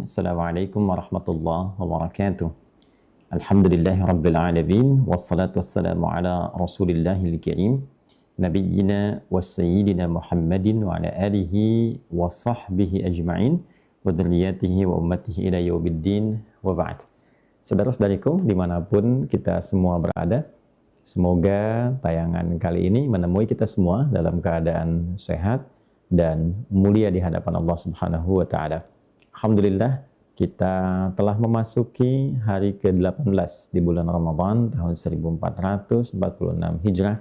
Assalamualaikum warahmatullahi wabarakatuh. Alhamdulillahi rabbil alamin. Wassalatu wassalamu ala rasulillahil karim. Nabiyyina wa sayyidina Muhammadin wa ala alihi wa sahbihi ajma'in wa dhurriyyatihi wa ummatihi ila yaumiddin wa ba'd. Saudara-saudariku dimanapun kita semua berada, semoga tayangan kali ini menemui kita semua dalam keadaan sehat dan mulia di hadapan Allah Subhanahu wa Ta'ala. Alhamdulillah, kita telah memasuki hari ke-18 di bulan Ramadan tahun 1446 Hijrah,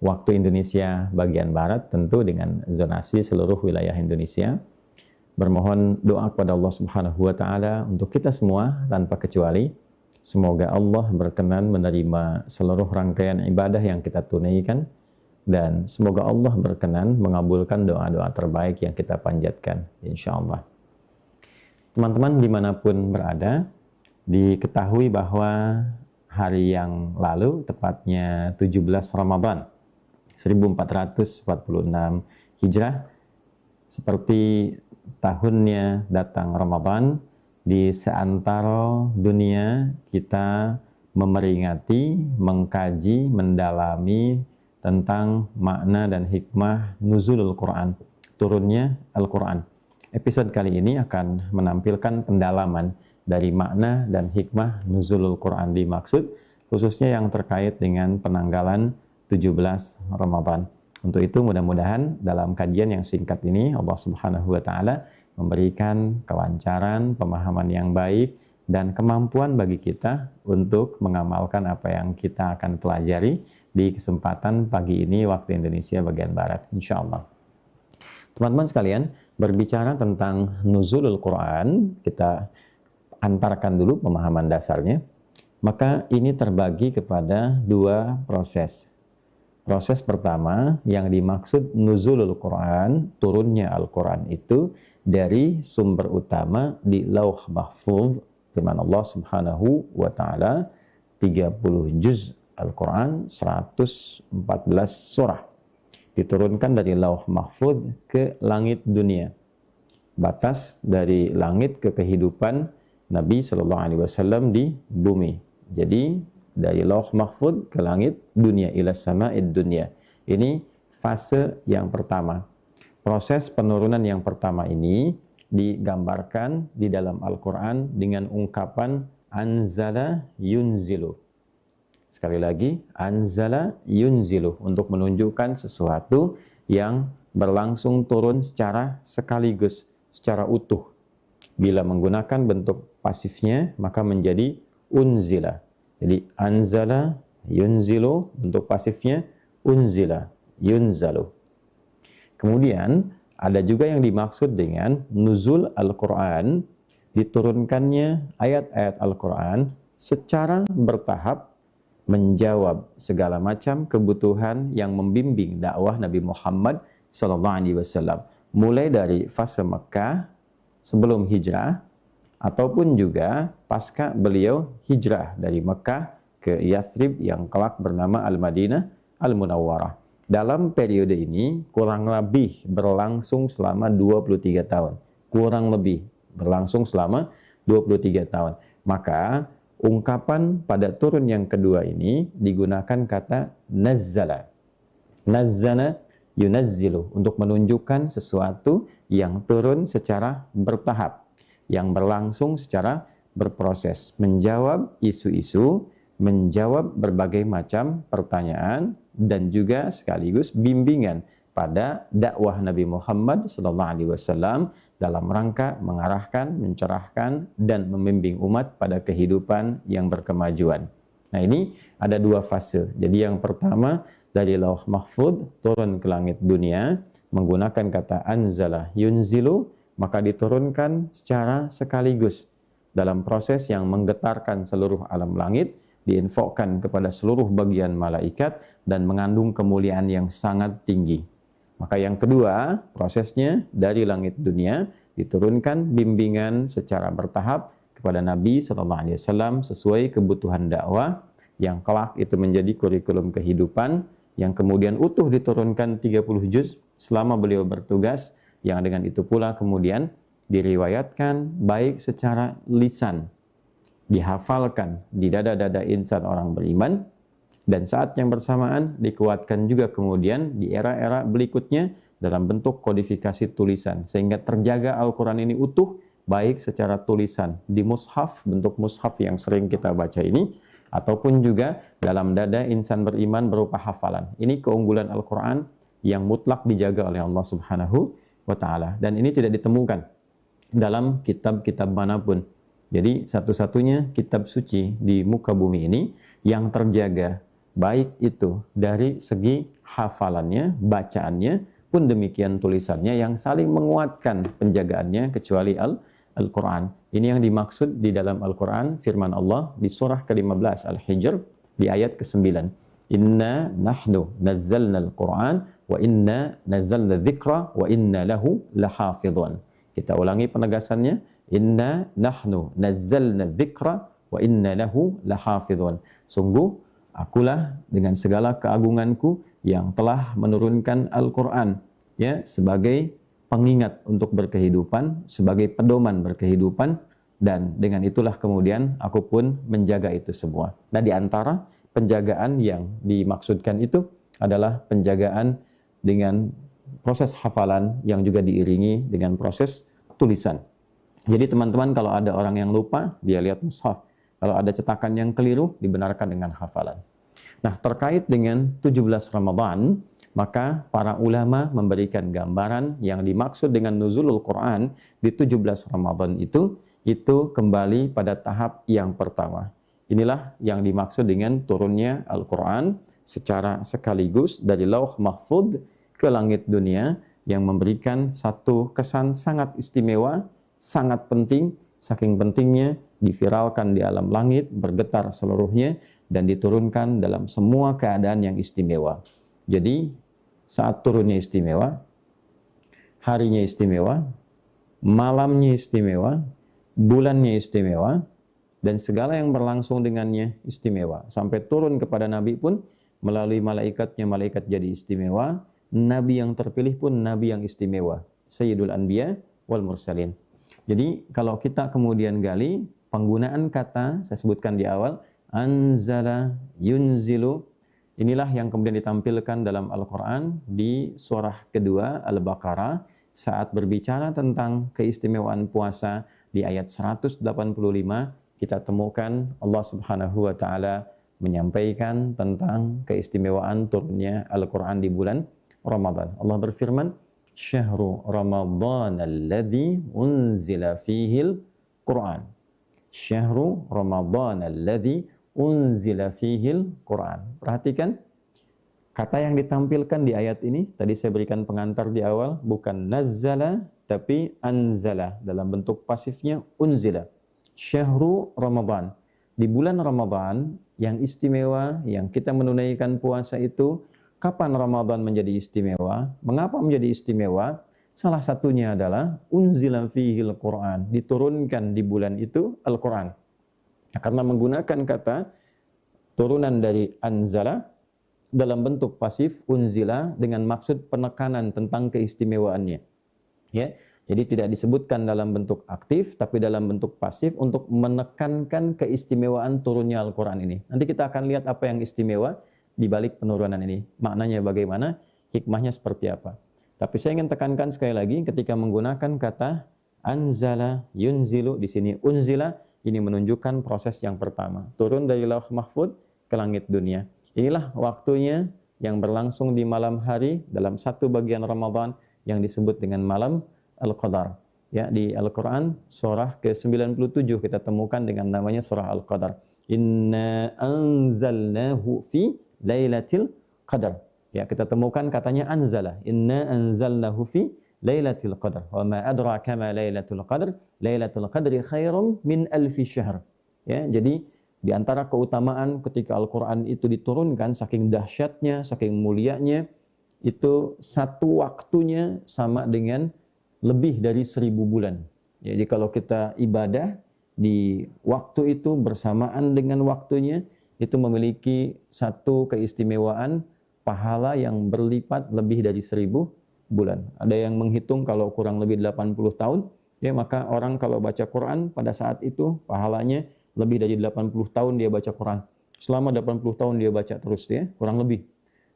waktu Indonesia bagian Barat, tentu dengan zonasi seluruh wilayah Indonesia. Bermohon doa kepada Allah Subhanahu wa Ta'ala untuk kita semua tanpa kecuali. Semoga Allah berkenan menerima seluruh rangkaian ibadah yang kita tunaikan, dan semoga Allah berkenan mengabulkan doa-doa terbaik yang kita panjatkan, insya Allah. Teman-teman dimanapun berada, diketahui bahwa hari yang lalu, tepatnya 17 Ramadan 1446 Hijrah, seperti tahunnya datang Ramadan, di seantero dunia kita memeringati, mengkaji, mendalami tentang makna dan hikmah nuzulul Quran, turunnya Al-Quran. Episode kali ini akan menampilkan pendalaman dari makna dan hikmah nuzulul Quran dimaksud, khususnya yang terkait dengan penanggalan 17 Ramadan. Untuk itu mudah-mudahan dalam kajian yang singkat ini Allah Subhanahu wa Ta'ala memberikan kelancaran, pemahaman yang baik, dan kemampuan bagi kita untuk mengamalkan apa yang kita akan pelajari di kesempatan pagi ini waktu Indonesia bagian Barat, insya Allah. Teman-teman sekalian, berbicara tentang nuzulul Quran, kita antarkan dulu pemahaman dasarnya. Maka ini terbagi kepada dua proses. Proses pertama yang dimaksud nuzulul Quran, turunnya Al-Quran itu dari sumber utama di Lauh Mahfuz, firman Allah Subhanahu wa Ta'ala, 30 juz Al-Quran, 114 surah. Diturunkan dari Lauh Mahfuz ke langit dunia. Batas dari langit ke kehidupan Nabi Sallallahu Alaihi Wasallam di bumi. Jadi dari Lauh Mahfuz ke langit dunia, ila sama'id dunia. Ini fase yang pertama. Proses penurunan yang pertama ini digambarkan di dalam Al-Quran dengan ungkapan anzala yunzilu. Sekali lagi, anzala yunzilu, untuk menunjukkan sesuatu yang berlangsung turun secara sekaligus, secara utuh. Bila menggunakan bentuk pasifnya, maka menjadi unzila. Jadi, anzala yunzilu, bentuk pasifnya unzila, yunzalu. Kemudian, ada juga yang dimaksud dengan nuzul Al-Quran, diturunkannya ayat-ayat Al-Quran secara bertahap, menjawab segala macam kebutuhan yang membimbing dakwah Nabi Muhammad SAW, mulai dari fase Mekah sebelum hijrah ataupun juga pasca beliau hijrah dari Mekah ke Yathrib yang kelak bernama Al-Madinah Al-Munawwarah. Dalam periode ini kurang lebih berlangsung selama 23 tahun. Kurang lebih berlangsung selama 23 tahun. Maka ungkapan pada turun yang kedua ini digunakan kata nazzala. Nazzala yunazzilu, untuk menunjukkan sesuatu yang turun secara bertahap, yang berlangsung secara berproses, menjawab isu-isu, menjawab berbagai macam pertanyaan, dan juga sekaligus bimbingan pada dakwah Nabi Muhammad SAW dalam rangka mengarahkan, mencerahkan, dan membimbing umat pada kehidupan yang berkemajuan. Nah, ini ada dua fase. Jadi yang pertama dari Lauh Mahfuz turun ke langit dunia menggunakan kata anzala yunzilu, maka diturunkan secara sekaligus dalam proses yang menggetarkan seluruh alam langit, diinfokkan kepada seluruh bagian malaikat, dan mengandung kemuliaan yang sangat tinggi. Maka yang kedua, prosesnya dari langit dunia diturunkan bimbingan secara bertahap kepada Nabi SAW sesuai kebutuhan dakwah, yang kelak itu menjadi kurikulum kehidupan, yang kemudian utuh diturunkan 30 juz selama beliau bertugas, yang dengan itu pula kemudian diriwayatkan baik secara lisan, dihafalkan di dada-dada insan orang beriman, dan saat yang bersamaan dikuatkan juga kemudian di era-era berikutnya dalam bentuk kodifikasi tulisan, sehingga terjaga Al-Quran ini utuh baik secara tulisan di mushaf, bentuk mushaf yang sering kita baca ini, ataupun juga dalam dada insan beriman berupa hafalan. Ini keunggulan Al-Quran yang mutlak dijaga oleh Allah Subhanahu wa Ta'ala, dan ini tidak ditemukan dalam kitab-kitab manapun. Jadi satu-satunya kitab suci di muka bumi ini yang terjaga baik itu dari segi hafalannya, bacaannya, pun demikian tulisannya yang saling menguatkan penjagaannya kecuali Al-Quran. Ini yang dimaksud di dalam Al-Quran, firman Allah di surah ke-15 Al-Hijr di ayat ke-9. Inna nahnu nazzalna al-Quran wa inna nazzalna dzikra wa inna lahu lahafidhun. Kita ulangi penegasannya. Inna nahnu nazzalna dzikra wa inna lahu lahafidhun. Sungguh akulah dengan segala keagunganku yang telah menurunkan Al-Quran ya sebagai pengingat untuk berkehidupan, sebagai pedoman berkehidupan, dan dengan itulah kemudian aku pun menjaga itu semua. Nah, di antara penjagaan yang dimaksudkan itu adalah penjagaan dengan proses hafalan yang juga diiringi dengan proses tulisan. Jadi teman-teman, kalau ada orang yang lupa, dia lihat mushaf. Kalau ada cetakan yang keliru, dibenarkan dengan hafalan. Nah, terkait dengan 17 Ramadan, maka para ulama memberikan gambaran yang dimaksud dengan nuzulul Quran di 17 Ramadan itu kembali pada tahap yang pertama. Inilah yang dimaksud dengan turunnya Al-Quran secara sekaligus dari Lauh Mahfudz ke langit dunia, yang memberikan satu kesan sangat istimewa, sangat penting, saking pentingnya diviralkan di alam langit, bergetar seluruhnya, dan diturunkan dalam semua keadaan yang istimewa. Jadi saat turunnya istimewa, harinya istimewa, malamnya istimewa, bulannya istimewa, dan segala yang berlangsung dengannya istimewa. Sampai turun kepada Nabi pun melalui malaikatnya, malaikat jadi istimewa. Nabi yang terpilih pun Nabi yang istimewa, Sayyidul Anbiya wal Mursalin. Jadi kalau kita kemudian gali penggunaan kata, saya sebutkan di awal, anzala, yunzilu, inilah yang kemudian ditampilkan dalam Al-Quran di surah kedua Al-Baqarah saat berbicara tentang keistimewaan puasa di ayat 185, kita temukan Allah Subhanahu wa Ta'ala menyampaikan tentang keistimewaan turunnya Al-Quran di bulan Ramadan. Allah berfirman, Syahru Ramadhan alladhi unzila fihil Quran. Syahru Ramadhan alladhi unzila fihil Quran. Perhatikan, kata yang ditampilkan di ayat ini, tadi saya berikan pengantar di awal, bukan nazzala, tapi anzala. Dalam bentuk pasifnya unzila. Syahru Ramadhan. Di bulan Ramadan, yang istimewa, yang kita menunaikan puasa itu, kapan Ramadan menjadi istimewa? Mengapa menjadi istimewa? Salah satunya adalah unzila fihil Quran, diturunkan di bulan itu Al-Quran. Nah, karena menggunakan kata turunan dari anzala dalam bentuk pasif, unzila, dengan maksud penekanan tentang keistimewaannya. Ya, jadi tidak disebutkan dalam bentuk aktif, tapi dalam bentuk pasif untuk menekankan keistimewaan turunnya Al-Quran ini. Nanti kita akan lihat apa yang istimewa di balik penurunan ini. Maknanya bagaimana, hikmahnya seperti apa. Tapi saya ingin tekankan sekali lagi, ketika menggunakan kata anzala, yunzilu, di sini unzila, ini menunjukkan proses yang pertama. Turun dari Lauh Mahfudz ke langit dunia. Inilah waktunya yang berlangsung di malam hari dalam satu bagian Ramadan yang disebut dengan malam Al-Qadar. Ya, di Al-Quran surah ke-97 kita temukan dengan namanya surah Al-Qadar. Inna anzalnahu fi Lailatul Qadar. Ya, kita temukan katanya anzala. Inna anzalnahu fi Lailatul Qadar. Wa ma adraka ma Lailatul Qadar? Lailatul Qadri khairum min alfi syahr. Ya, jadi di antara keutamaan ketika Al-Qur'an itu diturunkan, saking dahsyatnya, saking mulianya, itu satu waktunya sama dengan lebih dari 1000 bulan. Jadi kalau kita ibadah di waktu itu bersamaan dengan waktunya, itu memiliki satu keistimewaan pahala yang berlipat lebih dari 1000 bulan. Ada yang menghitung kalau kurang lebih 80 tahun, Ya, maka orang kalau baca Quran pada saat itu pahalanya lebih dari 80 tahun dia baca Quran. Selama 80 tahun dia baca terus ya, kurang lebih.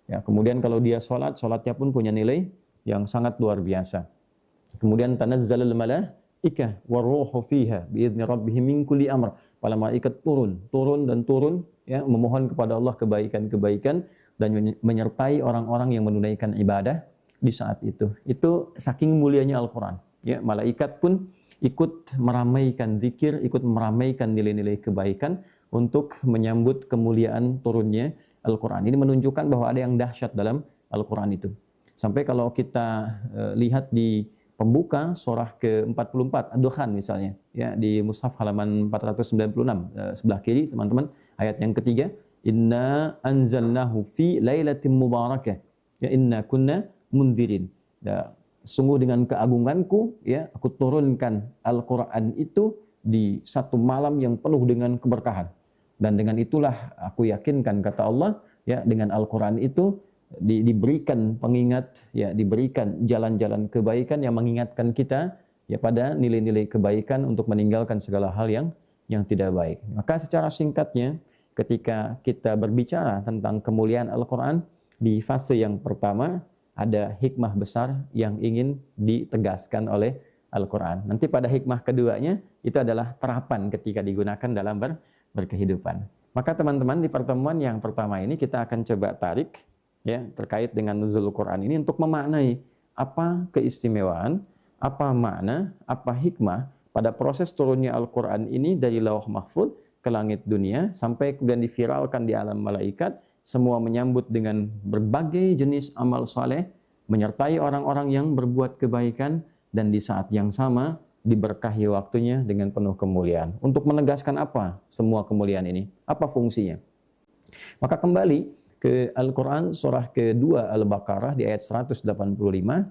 Ya, kemudian kalau dia sholat, sholatnya pun punya nilai yang sangat luar biasa. Kemudian tanazzalul malaikah waruhu fiha biidzni rabbihim min kulli amr. Para malaikat turun dan turun ya, memohon kepada Allah kebaikan-kebaikan dan menyertai orang-orang yang menunaikan ibadah di saat itu. Itu saking mulianya Al-Qur'an. Ya, malaikat pun ikut meramaikan zikir, ikut meramaikan nilai-nilai kebaikan untuk menyambut kemuliaan turunnya Al-Qur'an. Ini menunjukkan bahwa ada yang dahsyat dalam Al-Qur'an itu. Sampai kalau kita lihat di pembuka surah ke-44 Ad-Dukhan misalnya ya, di mushaf halaman 496 sebelah kiri teman-teman, ayat yang ketiga, inna anzalnahu fi lailatin mubarakah ya inna kunna mundzirin. Ya, sungguh dengan keagunganku ya aku turunkan Al-Qur'an itu di satu malam yang penuh dengan keberkahan, dan dengan itulah aku yakinkan, kata Allah ya, dengan Al-Qur'an itu diberikan pengingat ya, diberikan jalan-jalan kebaikan yang mengingatkan kita ya pada nilai-nilai kebaikan untuk meninggalkan segala hal yang tidak baik. Maka secara singkatnya ketika kita berbicara tentang kemuliaan Al-Qur'an, di fase yang pertama ada hikmah besar yang ingin ditegaskan oleh Al-Qur'an. Nanti pada hikmah keduanya itu adalah terapan ketika digunakan dalam berkehidupan. Maka teman-teman, di pertemuan yang pertama ini kita akan coba tarik ya terkait dengan nuzul Quran ini untuk memaknai apa keistimewaan, apa makna, apa hikmah pada proses turunnya Al-Quran ini dari Lauh Mahfuz ke langit dunia sampai kemudian diviralkan di alam malaikat, semua menyambut dengan berbagai jenis amal saleh, menyertai orang-orang yang berbuat kebaikan, dan di saat yang sama diberkahi waktunya dengan penuh kemuliaan. Untuk menegaskan apa semua kemuliaan ini? Apa fungsinya? Maka kembali ke Al-Quran surah kedua Al-Baqarah di ayat 185,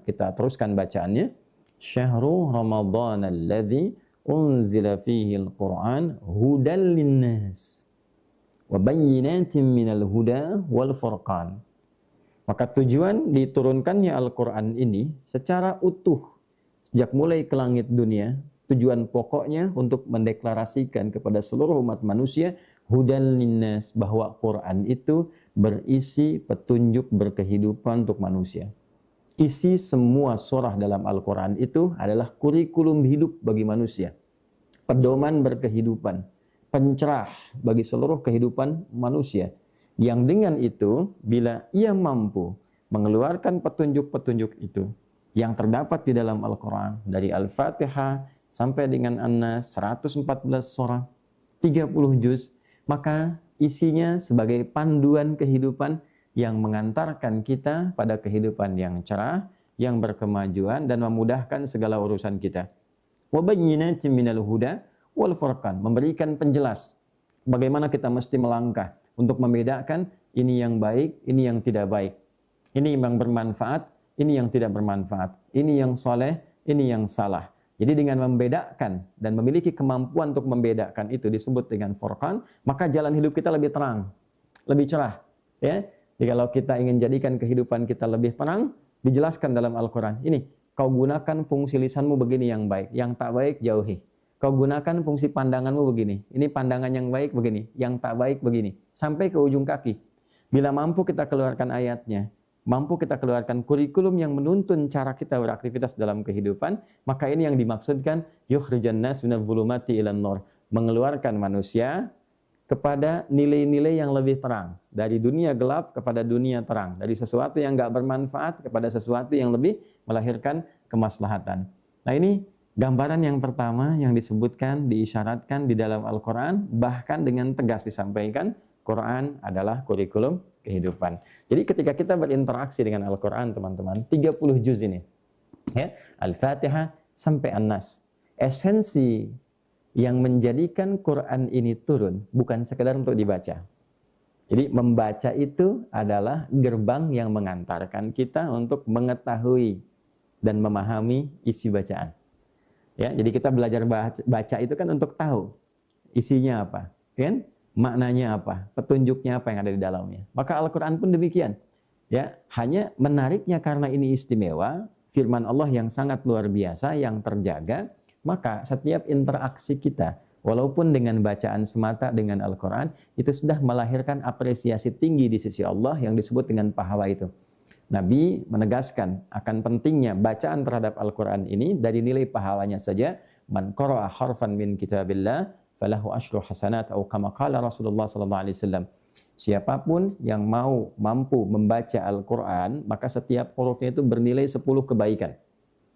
kita teruskan bacaannya. Syahrul Ramadan alladzi unzila fihi al-Quran hudan linnas wa bayyinatin minal huda wal furqan. Maka tujuan diturunkannya Al-Quran ini secara utuh sejak mulai ke langit dunia, tujuan pokoknya untuk mendeklarasikan kepada seluruh umat manusia hudan linnas, bahwa Quran itu berisi petunjuk berkehidupan untuk manusia. Isi semua surah dalam Al-Quran itu adalah kurikulum hidup bagi manusia, pedoman berkehidupan, pencerah bagi seluruh kehidupan manusia, yang dengan itu bila ia mampu mengeluarkan petunjuk-petunjuk itu yang terdapat di dalam Al-Quran, dari Al-Fatihah sampai dengan An-Nas, 114 surah, 30 juz, maka isinya sebagai panduan kehidupan yang mengantarkan kita pada kehidupan yang cerah, yang berkemajuan dan memudahkan segala urusan kita. Wa bayyinatin minal huda wal furqan, memberikan penjelas bagaimana kita mesti melangkah untuk membedakan ini yang baik, ini yang tidak baik. Ini yang bermanfaat, ini yang tidak bermanfaat. Ini yang soleh, ini yang salah. Jadi dengan membedakan dan memiliki kemampuan untuk membedakan itu disebut dengan furqan, maka jalan hidup kita lebih terang, lebih cerah. Ya, jadi kalau kita ingin jadikan kehidupan kita lebih terang, dijelaskan dalam Al-Quran. Ini, kau gunakan fungsi lisanmu begini yang baik, yang tak baik jauhi. Kau gunakan fungsi pandanganmu begini, ini pandangan yang baik begini, yang tak baik begini, sampai ke ujung kaki. Bila mampu kita keluarkan ayatnya, mampu kita keluarkan kurikulum yang menuntun cara kita beraktivitas dalam kehidupan, maka ini yang dimaksudkan yukhrijan nas minadh dhulumati ilan nur, mengeluarkan manusia kepada nilai-nilai yang lebih terang, dari dunia gelap kepada dunia terang, dari sesuatu yang enggak bermanfaat kepada sesuatu yang lebih melahirkan kemaslahatan. Nah, ini gambaran yang pertama yang disebutkan, diisyaratkan di dalam Al-Quran, bahkan dengan tegas disampaikan, Quran adalah kurikulum kehidupan. Jadi ketika kita berinteraksi dengan Al-Quran, teman-teman, 30 juz ini, ya, Al-Fatihah sampai An-Nas, esensi yang menjadikan Quran ini turun bukan sekedar untuk dibaca. Jadi membaca itu adalah gerbang yang mengantarkan kita untuk mengetahui dan memahami isi bacaan. Ya, jadi kita belajar baca itu kan untuk tahu isinya apa, kan? Maknanya apa, petunjuknya apa yang ada di dalamnya. Maka Al-Quran pun demikian. Ya, hanya menariknya karena ini istimewa, firman Allah yang sangat luar biasa, yang terjaga, Maka setiap interaksi kita, walaupun dengan bacaan semata dengan Al-Quran, itu sudah melahirkan apresiasi tinggi di sisi Allah yang disebut dengan pahala itu. Nabi menegaskan akan pentingnya bacaan terhadap Al-Quran ini dari nilai pahalanya saja. Man qara'a harfan min kitabillah falahu asyru hasanat atau kama qala Rasulullah sallallahu alaihi wasallam. Siapapun yang mampu membaca Al-Quran, maka setiap hurufnya itu bernilai 10 kebaikan.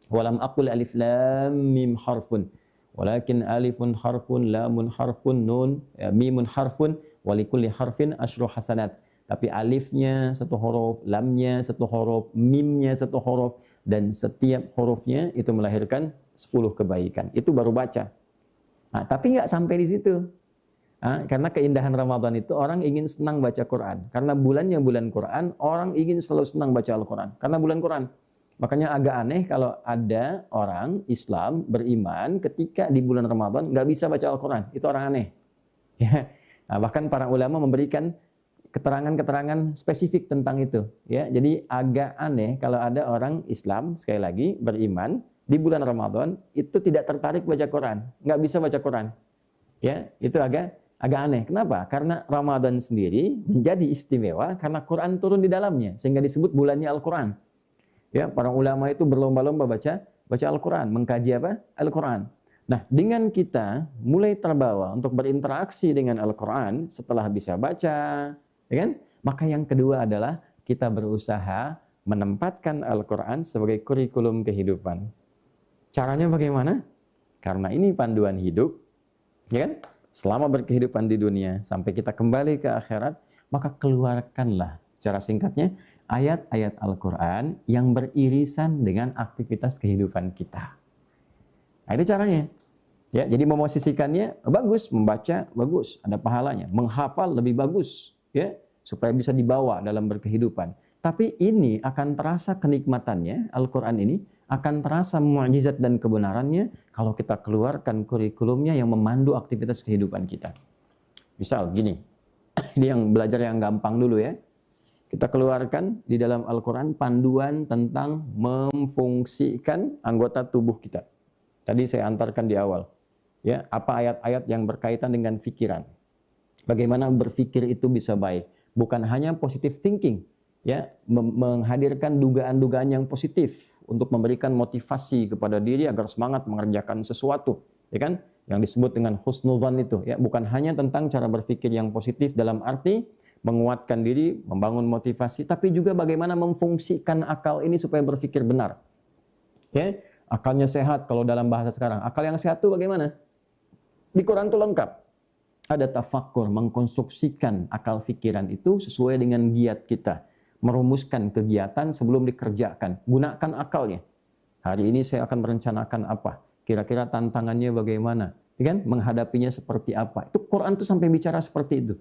Walam aqul alif lam mim harfun, walakin alifun harfun, lamun harfun, nun, mimun harfun, walikulli harfin asyru hasanat. Tapi alifnya satu huruf, lamnya satu huruf, mimnya satu huruf, dan setiap hurufnya itu melahirkan 10 kebaikan. Itu baru baca. Nah, tapi nggak sampai di situ. Karena keindahan Ramadan itu orang ingin senang baca Quran. Karena bulannya bulan Quran, orang ingin selalu senang baca Al-Quran. Karena bulan Quran. Makanya agak aneh kalau ada orang Islam beriman ketika di bulan Ramadan nggak bisa baca Al-Quran. Itu orang aneh. Ya. Nah, bahkan para ulama memberikan keterangan-keterangan spesifik tentang itu. Ya, jadi agak aneh kalau ada orang Islam, sekali lagi, beriman, di bulan Ramadan, itu tidak tertarik baca Quran. Nggak bisa baca Quran. Ya, itu agak aneh. Kenapa? Karena Ramadan sendiri menjadi istimewa karena Quran turun di dalamnya, sehingga disebut bulannya Al-Quran. Ya, para ulama itu berlomba-lomba baca Al-Quran, mengkaji apa? Al-Quran. Nah, dengan kita mulai terbawa untuk berinteraksi dengan Al-Quran setelah bisa baca, ya kan? Maka yang kedua adalah kita berusaha menempatkan Al-Quran sebagai kurikulum kehidupan. Caranya bagaimana? Karena ini panduan hidup, ya kan? Selama berkehidupan di dunia sampai kita kembali ke akhirat, maka keluarkanlah secara singkatnya ayat-ayat Al-Quran yang beririsan dengan aktivitas kehidupan kita. Nah, itu caranya. Ya, jadi memosisikannya bagus, membaca bagus, ada pahalanya. Menghafal lebih bagus, ya, supaya bisa dibawa dalam berkehidupan. Tapi ini akan terasa kenikmatannya, Al-Quran ini akan terasa mukjizat dan kebenarannya kalau kita keluarkan kurikulumnya yang memandu aktivitas kehidupan kita. Misal gini, ini yang belajar yang gampang dulu ya. Kita keluarkan di dalam Al-Quran panduan tentang memfungsikan anggota tubuh kita. Tadi saya antarkan di awal. Ya, apa ayat-ayat yang berkaitan dengan pikiran. Bagaimana berpikir itu bisa baik. Bukan hanya positive thinking. Ya, menghadirkan dugaan-dugaan yang positif untuk memberikan motivasi kepada diri agar semangat mengerjakan sesuatu. Ya kan? Yang disebut dengan husnuzan itu. Ya, bukan hanya tentang cara berpikir yang positif dalam arti menguatkan diri, membangun motivasi, tapi juga bagaimana memfungsikan akal ini supaya berpikir benar. Ya, akalnya sehat kalau dalam bahasa sekarang. Akal yang sehat itu bagaimana? Di Quran itu lengkap. Ada tafakkur, mengkonstruksikan akal pikiran itu sesuai dengan giat kita. Merumuskan kegiatan sebelum dikerjakan. Gunakan akalnya. Hari ini saya akan merencanakan apa? Kira-kira tantangannya bagaimana? Ya kan? Menghadapinya seperti apa? Itu Quran itu sampai bicara seperti itu.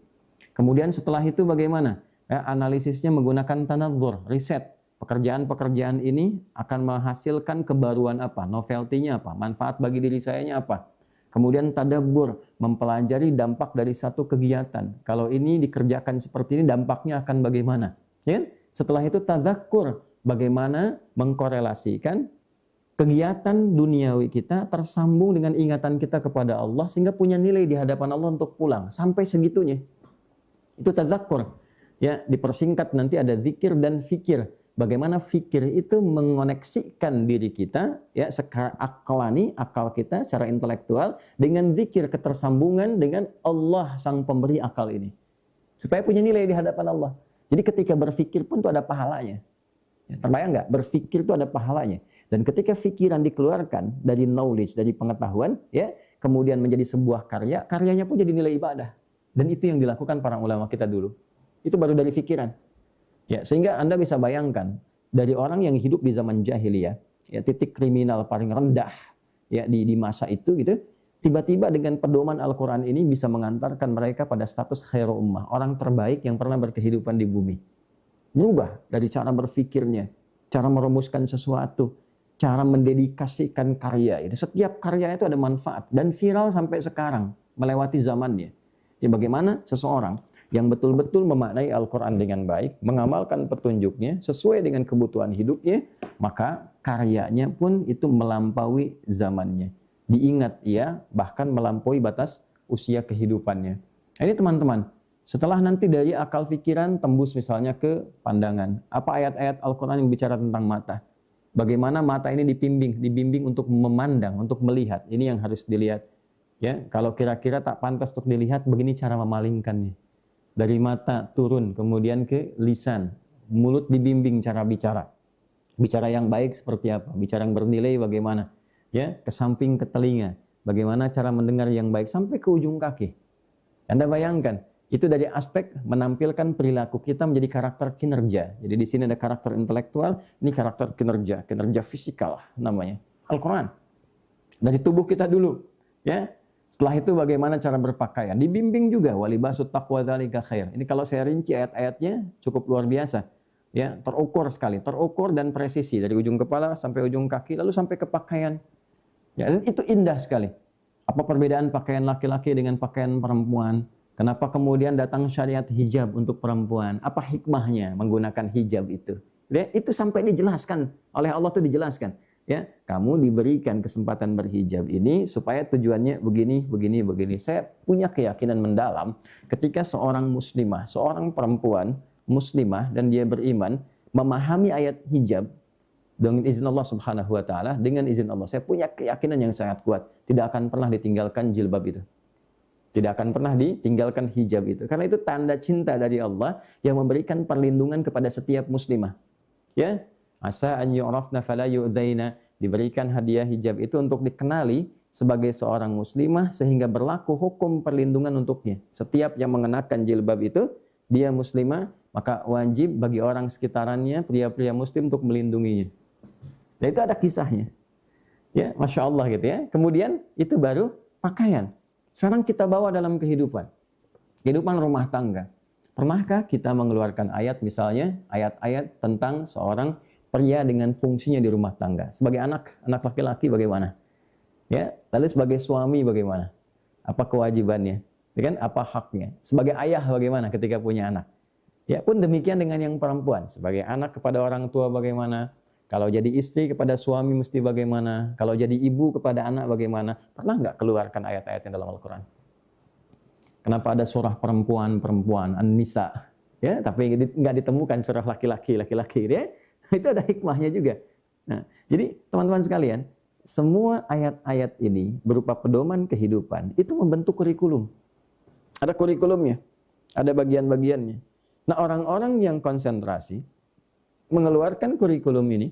Kemudian setelah itu bagaimana? Ya, analisisnya menggunakan tanadzur, riset. Pekerjaan-pekerjaan ini akan menghasilkan kebaruan apa? Novelty-nya apa? Manfaat bagi diri sayanya apa? Kemudian tadabbur, mempelajari dampak dari satu kegiatan. Kalau ini dikerjakan seperti ini, dampaknya akan bagaimana? Ya? Setelah itu tadzakur, bagaimana mengkorelasikan kegiatan duniawi kita tersambung dengan ingatan kita kepada Allah sehingga punya nilai di hadapan Allah untuk pulang. Sampai segitunya. Itu tadzakur. Ya, dipersingkat nanti ada zikir dan fikir. Bagaimana fikir itu mengoneksikan diri kita, ya, secara aklani, akal kita secara intelektual dengan zikir, ketersambungan dengan Allah sang pemberi akal ini. Supaya punya nilai di hadapan Allah. Jadi ketika berfikir pun itu ada pahalanya. Ya, terbayang nggak? Berfikir itu ada pahalanya. Dan ketika pikiran dikeluarkan dari knowledge, dari pengetahuan, ya, kemudian menjadi sebuah karya, karyanya pun jadi nilai ibadah. Dan itu yang dilakukan para ulama kita dulu. Itu baru dari pikiran. Ya, sehingga Anda bisa bayangkan dari orang yang hidup di zaman jahiliyah, ya, titik kriminal paling rendah ya di masa itu gitu, tiba-tiba dengan pedoman Al-Qur'an ini bisa mengantarkan mereka pada status khairul ummah, orang terbaik yang pernah berkehidupan di bumi. Berubah dari cara berpikirnya, cara merumuskan sesuatu, cara mendedikasikan karya. Setiap karya itu ada manfaat dan viral sampai sekarang, melewati zamannya. Ya, bagaimana seseorang yang betul-betul memaknai Al-Quran dengan baik, mengamalkan petunjuknya sesuai dengan kebutuhan hidupnya, maka karyanya pun itu melampaui zamannya. diingat ia, bahkan melampaui batas usia kehidupannya. Nah, ini teman-teman, setelah nanti dari akal pikiran tembus misalnya ke pandangan. Apa ayat-ayat Al-Quran yang bicara tentang mata? Bagaimana mata ini dibimbing untuk memandang, untuk melihat. Ini yang harus dilihat. Ya, kalau kira-kira tak pantas untuk dilihat, begini cara memalingkannya. Dari mata turun, kemudian ke lisan. Mulut dibimbing cara bicara. Bicara yang baik seperti apa? Bicara yang bernilai bagaimana? Ya, ke samping, ke telinga. Bagaimana cara mendengar yang baik sampai ke ujung kaki. Anda bayangkan, itu dari aspek menampilkan perilaku kita menjadi karakter kinerja. Jadi di sini ada karakter intelektual, ini karakter kinerja, kinerja fisikal namanya. Al-Quran. Dari tubuh kita dulu, ya. Setelah itu bagaimana cara berpakaian? Dibimbing juga walibasut taqwa dzalika khair. Ini kalau saya rinci ayat-ayatnya cukup luar biasa. Ya, terukur sekali, terukur dan presisi dari ujung kepala sampai ujung kaki lalu sampai ke pakaian. Ya, dan itu indah sekali. Apa perbedaan pakaian laki-laki dengan pakaian perempuan? Kenapa kemudian datang syariat hijab untuk perempuan? Apa hikmahnya menggunakan hijab itu? Ya, itu sampai dijelaskan oleh Allah, itu dijelaskan. Ya, kamu diberikan kesempatan berhijab ini supaya tujuannya begini, begini, begini. Saya punya keyakinan mendalam ketika seorang muslimah, seorang perempuan muslimah dan dia beriman memahami ayat hijab dengan izin Allah Subhanahu wa taala, dengan izin Allah, saya punya keyakinan yang sangat kuat, tidak akan pernah ditinggalkan jilbab itu. Tidak akan pernah ditinggalkan hijab itu. Karena itu tanda cinta dari Allah yang memberikan perlindungan kepada setiap muslimah. Ya, asa an yu'rafna fala yu'daina, diberikan hadiah hijab itu untuk dikenali sebagai seorang muslimah sehingga berlaku hukum perlindungan untuknya. Setiap yang mengenakan jilbab itu, dia muslimah, maka wajib bagi orang sekitarannya, pria-pria muslim untuk melindunginya. Dan itu ada kisahnya. Ya, Masya Allah gitu ya. Kemudian itu baru pakaian. Sekarang kita bawa dalam kehidupan. Kehidupan rumah tangga. Pernahkah kita mengeluarkan ayat misalnya, ayat-ayat tentang seorang pria dengan fungsinya di rumah tangga. Sebagai anak laki-laki bagaimana? Ya, lalu sebagai suami bagaimana? Apa kewajibannya? Ya kan? Apa haknya? Sebagai ayah bagaimana ketika punya anak? Ya pun demikian dengan yang perempuan. Sebagai anak kepada orang tua bagaimana? Kalau jadi istri kepada suami mesti bagaimana? Kalau jadi ibu kepada anak bagaimana? Pernah nggak keluarkan ayat-ayatnya dalam Al-Quran? Kenapa ada surah perempuan, An-Nisa? Ya, tapi nggak ditemukan surah laki-laki, ya. Itu ada hikmahnya juga. Nah, jadi teman-teman sekalian, semua ayat-ayat ini berupa pedoman kehidupan, itu membentuk kurikulum. Ada kurikulumnya, ada bagian-bagiannya. Nah, orang-orang yang konsentrasi mengeluarkan kurikulum ini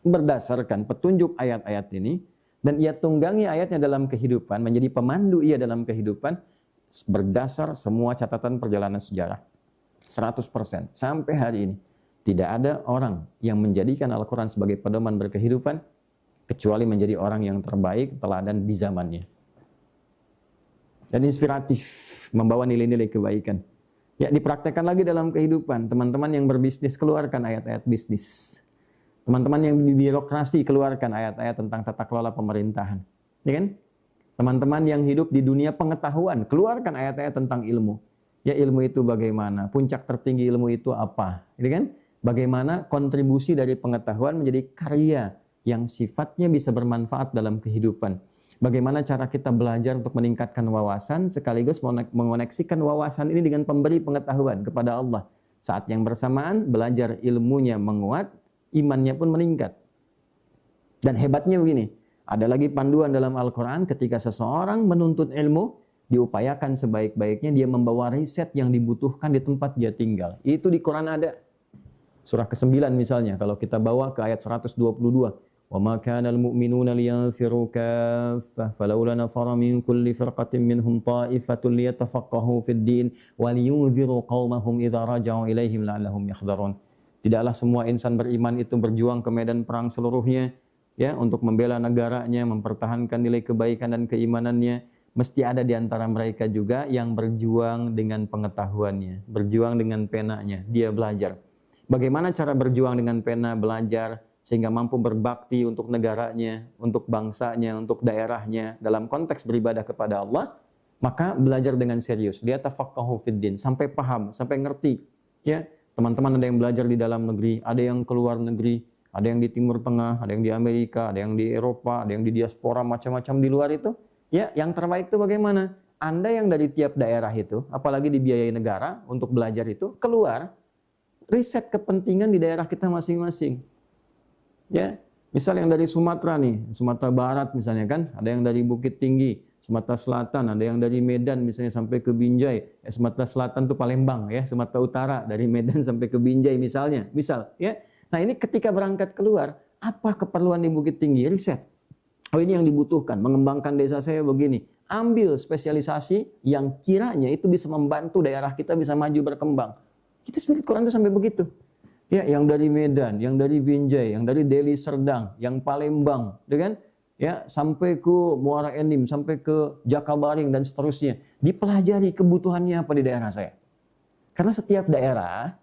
berdasarkan petunjuk ayat-ayat ini dan ia tunggangi ayatnya dalam kehidupan, menjadi pemandu ia dalam kehidupan berdasar semua catatan perjalanan sejarah 100% sampai hari ini. Tidak ada orang yang menjadikan Al-Quran sebagai pedoman berkehidupan kecuali menjadi orang yang terbaik, teladan di zamannya dan inspiratif, membawa nilai-nilai kebaikan. Ya, dipraktekkan lagi dalam kehidupan. Teman-teman yang berbisnis, keluarkan ayat-ayat bisnis. Teman-teman yang di birokrasi, keluarkan ayat-ayat tentang tata kelola pemerintahan. Ya kan? Teman-teman yang hidup di dunia pengetahuan, keluarkan ayat-ayat tentang ilmu. Ya, ilmu itu bagaimana? Puncak tertinggi ilmu itu apa? Ya kan? Bagaimana kontribusi dari pengetahuan menjadi karya yang sifatnya bisa bermanfaat dalam kehidupan. Bagaimana cara kita belajar untuk meningkatkan wawasan sekaligus mengoneksikan wawasan ini dengan pemberi pengetahuan kepada Allah. Saat yang bersamaan belajar ilmunya menguat, imannya pun meningkat. Dan hebatnya begini, ada lagi panduan dalam Al-Quran ketika seseorang menuntut ilmu, diupayakan sebaik-baiknya dia membawa riset yang dibutuhkan di tempat dia tinggal. Itu di Quran ada. Surah ke-9 misalnya, kalau kita bawa ke ayat 122. وَمَا كَانَ الْمُؤْمِنُونَ لِيَنْفِرُوا كَافَّةً فَلَوْلَا نَفَرَ مِنْ كُلِّ فِرْقَةٍ مِنْهُمْ طَائِفَةٌ لِيَتَفَقَّهُوا فِي الدِّينِ وَلِيُنْذِرُوا قَوْمَهُمْ إِذَا رَجَعُوا إِلَيْهِمْ لَعَلَّهُمْ يَحْذَرُونَ. Tidaklah semua insan beriman itu berjuang ke medan perang seluruhnya, ya, untuk membela negaranya, mempertahankan nilai kebaikan dan keimanannya. Mesti ada di antara mereka juga yang berjuang dengan pengetahuannya, berjuang dengan penanya, dia belajar. Bagaimana cara berjuang dengan pena, belajar, sehingga mampu berbakti untuk negaranya, untuk bangsanya, untuk daerahnya, dalam konteks beribadah kepada Allah, maka belajar dengan serius. Dia tafaqahu fiddin, sampai paham, sampai ngerti. Ya, teman-teman ada yang belajar di dalam negeri, ada yang keluar negeri, ada yang di Timur Tengah, ada yang di Amerika, ada yang di Eropa, ada yang di diaspora, macam-macam di luar itu. Ya, yang terbaik itu bagaimana? Anda yang dari tiap daerah itu, apalagi dibiayai negara untuk belajar itu, keluar, riset kepentingan di daerah kita masing-masing. Ya, misal yang dari Sumatera nih, Sumatera Barat misalnya kan, ada yang dari Bukit Tinggi, Sumatera Selatan, ada yang dari Medan misalnya sampai ke Binjai. Sumatera Selatan tuh Palembang ya, Sumatera Utara dari Medan sampai ke Binjai misalnya, misal ya. Nah ini ketika berangkat keluar, apa keperluan di Bukit Tinggi? Riset. Oh ini yang dibutuhkan, mengembangkan desa saya begini. Ambil spesialisasi yang kiranya itu bisa membantu daerah kita bisa maju berkembang. Kita spirit Quran itu sampai begitu. Ya, yang dari Medan, yang dari Binjai, yang dari Deli Serdang, yang Palembang, ya kan? Ya, sampai ke Muara Enim, sampai ke Jakabaring dan seterusnya. Dipelajari kebutuhannya apa di daerah saya. Karena setiap daerah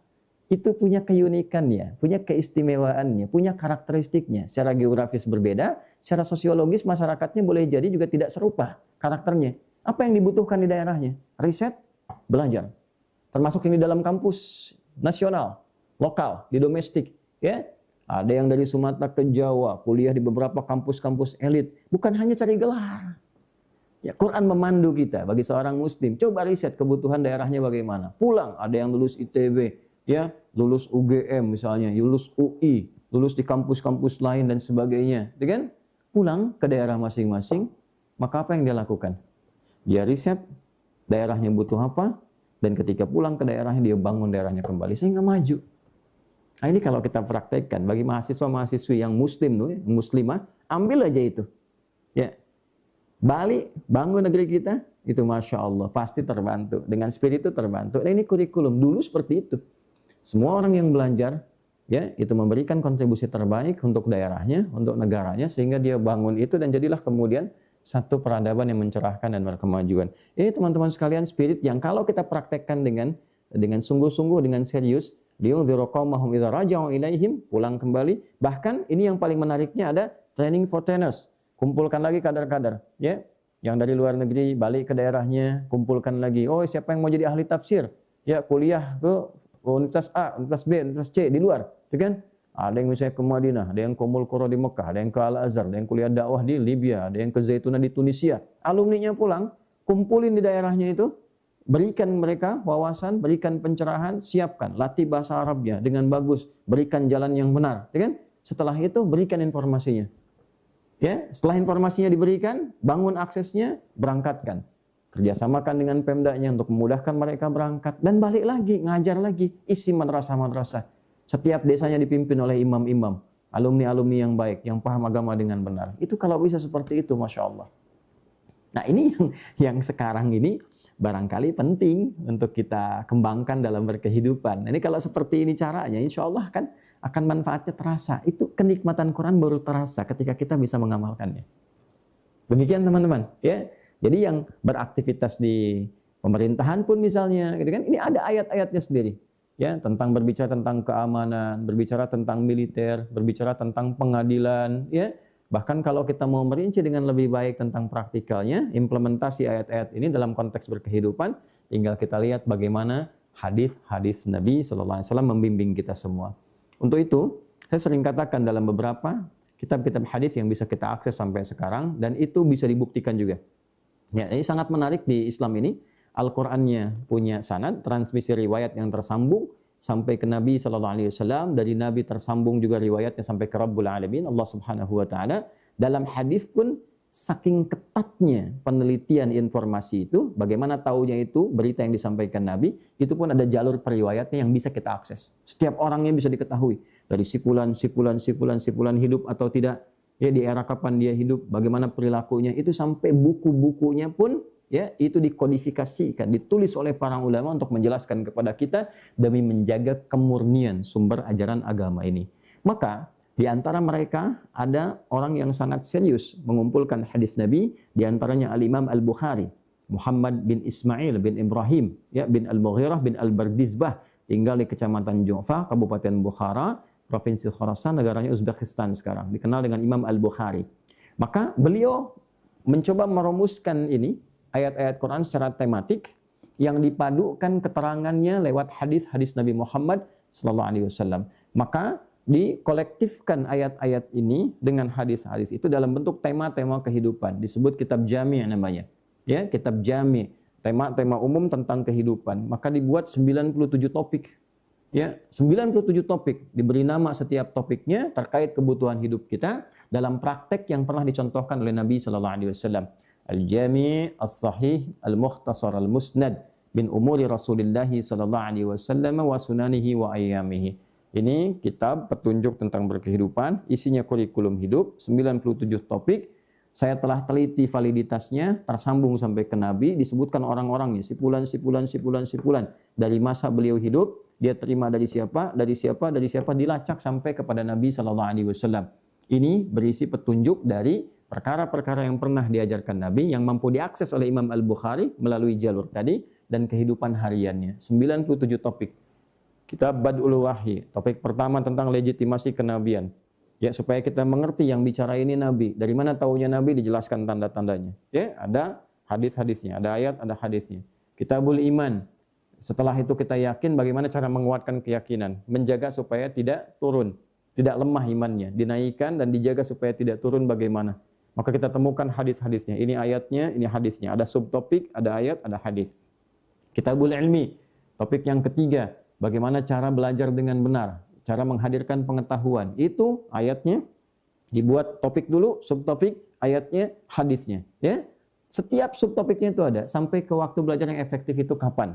itu punya keunikannya, punya keistimewaannya, punya karakteristiknya. Secara geografis berbeda, secara sosiologis masyarakatnya boleh jadi juga tidak serupa karakternya. Apa yang dibutuhkan di daerahnya? Riset, belajar. Termasuk ini dalam kampus nasional, lokal, di domestik. Ya, ada yang dari Sumatera ke Jawa, kuliah di beberapa kampus-kampus elit. Bukan hanya cari gelar. Ya, Quran memandu kita bagi seorang muslim. Coba riset kebutuhan daerahnya bagaimana. Pulang, ada yang lulus ITB, ya, lulus UGM misalnya, lulus UI, lulus di kampus-kampus lain dan sebagainya, ya kan? Pulang ke daerah masing-masing, maka apa yang dia lakukan? Dia riset daerahnya butuh apa, dan ketika pulang ke daerahnya dia bangun daerahnya kembali sehingga maju. Nah ini kalau kita praktekkan bagi mahasiswa-mahasiswi yang muslim tuh, muslimah, ambil aja itu. Ya. Balik, bangun negeri kita, itu Masya Allah, pasti terbantu. Dengan spirit itu terbantu. Nah ini kurikulum, dulu seperti itu. Semua orang yang belajar, ya, itu memberikan kontribusi terbaik untuk daerahnya, untuk negaranya, sehingga dia bangun itu dan jadilah kemudian satu peradaban yang mencerahkan dan berkemajuan. Ini teman-teman sekalian spirit yang kalau kita praktekkan dengan sungguh-sungguh, dengan serius, liyundziru qaumahum idza raja'u ilaihim, pulang kembali. Bahkan ini yang paling menariknya ada training for trainers. Kumpulkan lagi kader-kader, ya, yang dari luar negeri balik ke daerahnya, kumpulkan lagi. Oh, siapa yang mau jadi ahli tafsir? Ya, kuliah ke Universitas A, Universitas B, Universitas C di luar, ya kan? Ada yang misalnya ke Madinah, ada yang ke Ummul Qura di Mekah, ada yang ke Al-Azhar, ada yang kuliah dakwah di Libya, ada yang ke Zaitunah di Tunisia. Alumninya pulang, kumpulin di daerahnya itu, berikan mereka wawasan, berikan pencerahan, siapkan, latih bahasa Arabnya dengan bagus, berikan jalan yang benar, ya kan? Setelah itu berikan informasinya. Ya, setelah informasinya diberikan, bangun aksesnya, berangkatkan. Kerjasamakan dengan Pemdanya untuk memudahkan mereka berangkat dan balik lagi, ngajar lagi, isi madrasah-madrasah. Setiap desanya dipimpin oleh imam-imam, alumni-alumni yang baik, yang paham agama dengan benar. Itu kalau bisa seperti itu, Masya Allah. Nah ini yang sekarang ini barangkali penting untuk kita kembangkan dalam berkehidupan. Ini kalau seperti ini caranya, insya Allah kan akan manfaatnya terasa. Itu kenikmatan Quran baru terasa ketika kita bisa mengamalkannya. Demikian teman-teman. Ya, jadi yang beraktivitas di pemerintahan pun misalnya, gitu kan? Ini ada ayat-ayatnya sendiri. Ya, tentang berbicara tentang keamanan, berbicara tentang militer, berbicara tentang pengadilan, ya. Bahkan kalau kita mau merinci dengan lebih baik tentang praktikalnya, implementasi ayat-ayat ini dalam konteks berkehidupan, tinggal kita lihat bagaimana hadis-hadis Nabi sallallahu alaihi wasallam membimbing kita semua. Untuk itu, saya sering katakan dalam beberapa kitab-kitab hadis yang bisa kita akses sampai sekarang dan itu bisa dibuktikan juga. Ya, ini sangat menarik di Islam ini. Al-Qur'annya punya sanad, transmisi riwayat yang tersambung sampai ke Nabi sallallahu alaihi wasallam, dari Nabi tersambung juga riwayatnya sampai ke Rabbul Alamin, Allah Subhanahu wa taala. Dalam hadis pun saking ketatnya penelitian informasi itu, bagaimana taunya itu berita yang disampaikan Nabi, itu pun ada jalur periwayatnya yang bisa kita akses. Setiap orangnya bisa diketahui dari si fulan hidup atau tidak, ya di era kapan dia hidup, bagaimana perilakunya, itu sampai buku-bukunya pun ya itu dikodifikasikan, ditulis oleh para ulama untuk menjelaskan kepada kita demi menjaga kemurnian sumber ajaran agama ini. Maka di antara mereka ada orang yang sangat serius mengumpulkan hadis Nabi, di antaranya Al-Imam Al-Bukhari, Muhammad bin Ismail bin Ibrahim, ya, bin Al-Mughirah bin Al-Bardizbah, tinggal di Kecamatan Ju'fa, Kabupaten Bukhara, Provinsi Khorasan, negaranya Uzbekistan sekarang, dikenal dengan Imam Al-Bukhari. Maka beliau mencoba merumuskan ini ayat-ayat Quran secara tematik yang dipadukan keterangannya lewat hadis-hadis Nabi Muhammad sallallahu alaihi wasallam. Maka dikolektifkan ayat-ayat ini dengan hadis-hadis itu dalam bentuk tema-tema kehidupan. Disebut kitab jami' namanya. Ya, kitab jami', tema-tema umum tentang kehidupan. Maka dibuat 97 topik. Ya, 97 topik, diberi nama setiap topiknya terkait kebutuhan hidup kita dalam praktek yang pernah dicontohkan oleh Nabi sallallahu alaihi wasallam. Al-Jami' As-Sahih Al-Mukhtasar Al-Musnad min umuri Rasulillah sallallahu alaihi wasallam wa sunanihi wa ayyamihi. Ini kitab petunjuk tentang berkehidupan, isinya kurikulum hidup, 97 topik. Saya telah teliti validitasnya, tersambung sampai ke Nabi, disebutkan orang-orangnya, si fulan, si fulan, si fulan, si fulan. Dari masa beliau hidup, dia terima dari siapa, dari siapa, dari siapa, dilacak sampai kepada Nabi sallallahu alaihi wasallam. Ini berisi petunjuk dari perkara-perkara yang pernah diajarkan Nabi yang mampu diakses oleh Imam Al-Bukhari melalui jalur tadi dan kehidupan hariannya. 97 topik. Kitab Bad'ul Wahyi, topik pertama tentang legitimasi kenabian. Ya, supaya kita mengerti yang bicara ini Nabi. Dari mana taunya Nabi, dijelaskan tanda-tandanya. Ya, ada hadis-hadisnya, ada ayat, ada hadisnya. Kitabul Iman. Setelah itu kita yakin bagaimana cara menguatkan keyakinan, menjaga supaya tidak turun, tidak lemah imannya, dinaikkan dan dijaga supaya tidak turun bagaimana. Maka kita temukan hadis-hadisnya. Ini ayatnya, ini hadisnya. Ada subtopik, ada ayat, ada hadis. Kitabul Ilmi. Topik yang ketiga, bagaimana cara belajar dengan benar. Cara menghadirkan pengetahuan, itu ayatnya dibuat topik dulu, subtopik, ayatnya, hadisnya. Ya, setiap subtopiknya itu ada. Sampai ke waktu belajar yang efektif itu kapan?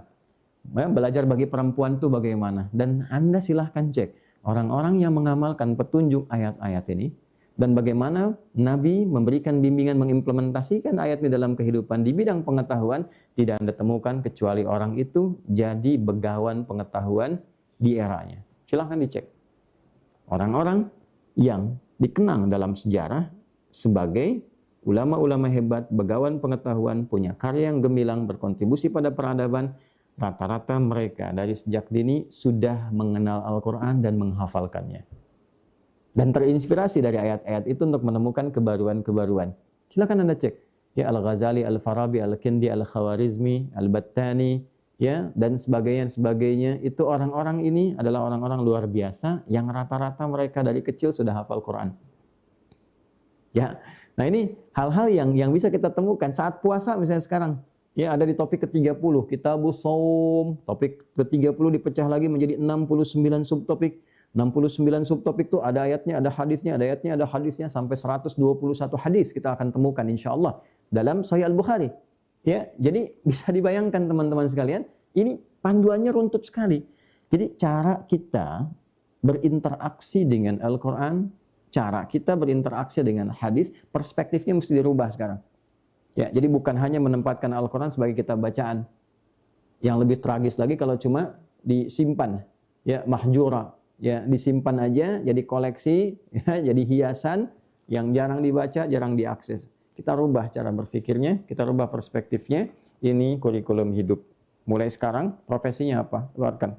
Ya, belajar bagi perempuan itu bagaimana? Dan Anda silahkan cek orang-orang yang mengamalkan petunjuk ayat-ayat ini dan bagaimana Nabi memberikan bimbingan mengimplementasikan ayat ini dalam kehidupan di bidang pengetahuan. Tidak Anda temukan kecuali orang itu jadi begawan pengetahuan di eranya. Silahkan dicek. Orang-orang yang dikenang dalam sejarah sebagai ulama-ulama hebat, begawan pengetahuan, punya karya yang gemilang, berkontribusi pada peradaban, rata-rata mereka dari sejak dini sudah mengenal Al-Quran dan menghafalkannya. Dan terinspirasi dari ayat-ayat itu untuk menemukan kebaruan-kebaruan. Silahkan Anda cek. Ya, Al-Ghazali, Al-Farabi, Al-Kindi, Al-Khawarizmi, Al-Battani, ya, dan sebagainya, itu orang-orang ini adalah orang-orang luar biasa yang rata-rata mereka dari kecil sudah hafal Quran. Ya, nah ini hal-hal yang bisa kita temukan saat puasa misalnya sekarang. Ya, ada di topik ke-30, Kitabus Shaum, topik ke-30 dipecah lagi menjadi 69 subtopik. 69 subtopik itu ada ayatnya, ada hadisnya, ada ayatnya, ada hadisnya, sampai 121 hadis kita akan temukan insya Allah dalam Sahih Al-Bukhari. Ya, jadi bisa dibayangkan teman-teman sekalian, ini panduannya runtut sekali. Jadi cara kita berinteraksi dengan Al-Quran, cara kita berinteraksi dengan hadis, perspektifnya mesti dirubah sekarang. Ya, jadi bukan hanya menempatkan Al-Quran sebagai kitab bacaan. Yang lebih tragis lagi kalau cuma disimpan, ya, mahjura, ya, disimpan aja, jadi koleksi, ya, jadi hiasan yang jarang dibaca, jarang diakses. Kita rubah cara berpikirnya, kita rubah perspektifnya. Ini kurikulum hidup. Mulai sekarang, profesinya apa? Keluarkan.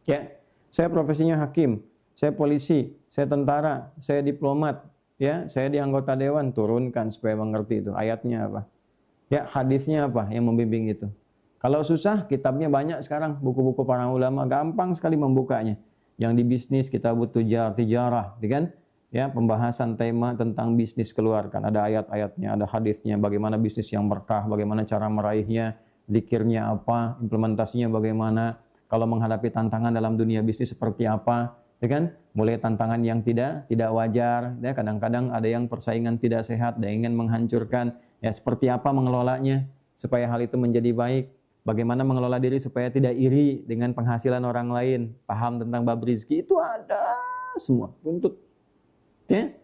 Ya, saya profesinya hakim, saya polisi, saya tentara, saya diplomat, ya, saya di anggota dewan. Turunkan supaya mengerti itu. Ayatnya apa? Ya, hadisnya apa yang membimbing itu? Kalau susah, kitabnya banyak sekarang. Buku-buku para ulama, gampang sekali membukanya. Yang di bisnis, kita butuh tijarah, kan? Ya, pembahasan tema tentang bisnis keluarkan. Ada ayat-ayatnya, ada hadisnya, bagaimana bisnis yang berkah, bagaimana cara meraihnya, zikirnya apa, implementasinya bagaimana, kalau menghadapi tantangan dalam dunia bisnis seperti apa, ya kan? Mulai tantangan yang tidak wajar, ya, kadang-kadang ada yang persaingan tidak sehat, dan ingin menghancurkan, ya, seperti apa mengelolanya supaya hal itu menjadi baik, bagaimana mengelola diri supaya tidak iri dengan penghasilan orang lain, paham tentang bab rizki, itu ada semua, runtut. Ya.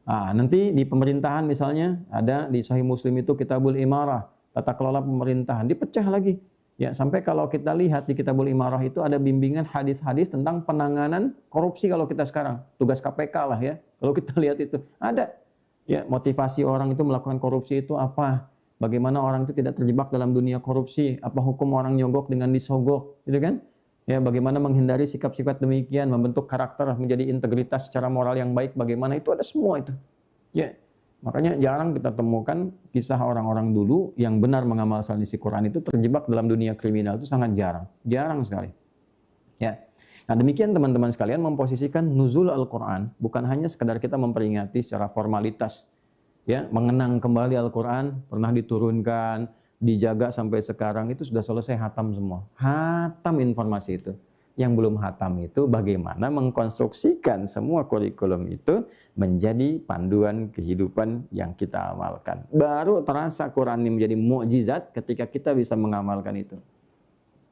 Nah, nanti di pemerintahan misalnya ada di Sahih Muslim itu Kitabul Imarah, tata kelola pemerintahan, dipecah lagi. Ya, sampai kalau kita lihat di Kitabul Imarah itu ada bimbingan hadis-hadis tentang penanganan korupsi kalau kita sekarang, tugas KPK lah ya. Kalau kita lihat itu ada, ya, motivasi orang itu melakukan korupsi itu apa? Bagaimana orang itu tidak terjebak dalam dunia korupsi? Apa hukum orang nyogok dengan disogok, gitu kan? Ya, bagaimana menghindari sikap-sikap demikian, membentuk karakter menjadi integritas secara moral yang baik, bagaimana, itu ada semua itu. Ya, makanya jarang kita temukan kisah orang-orang dulu yang benar mengamalkan isi Quran itu terjebak dalam dunia kriminal, itu sangat jarang sekali. Ya, Nah, demikian teman-teman sekalian memposisikan nuzul Al-Quran bukan hanya sekedar kita memperingati secara formalitas, ya, mengenang kembali Al-Quran pernah diturunkan, dijaga sampai sekarang, itu sudah selesai, hatam semua. Hatam informasi itu. Yang belum hatam itu bagaimana mengkonstruksikan semua kurikulum itu menjadi panduan kehidupan yang kita amalkan. Baru terasa Quran ini menjadi mukjizat ketika kita bisa mengamalkan itu.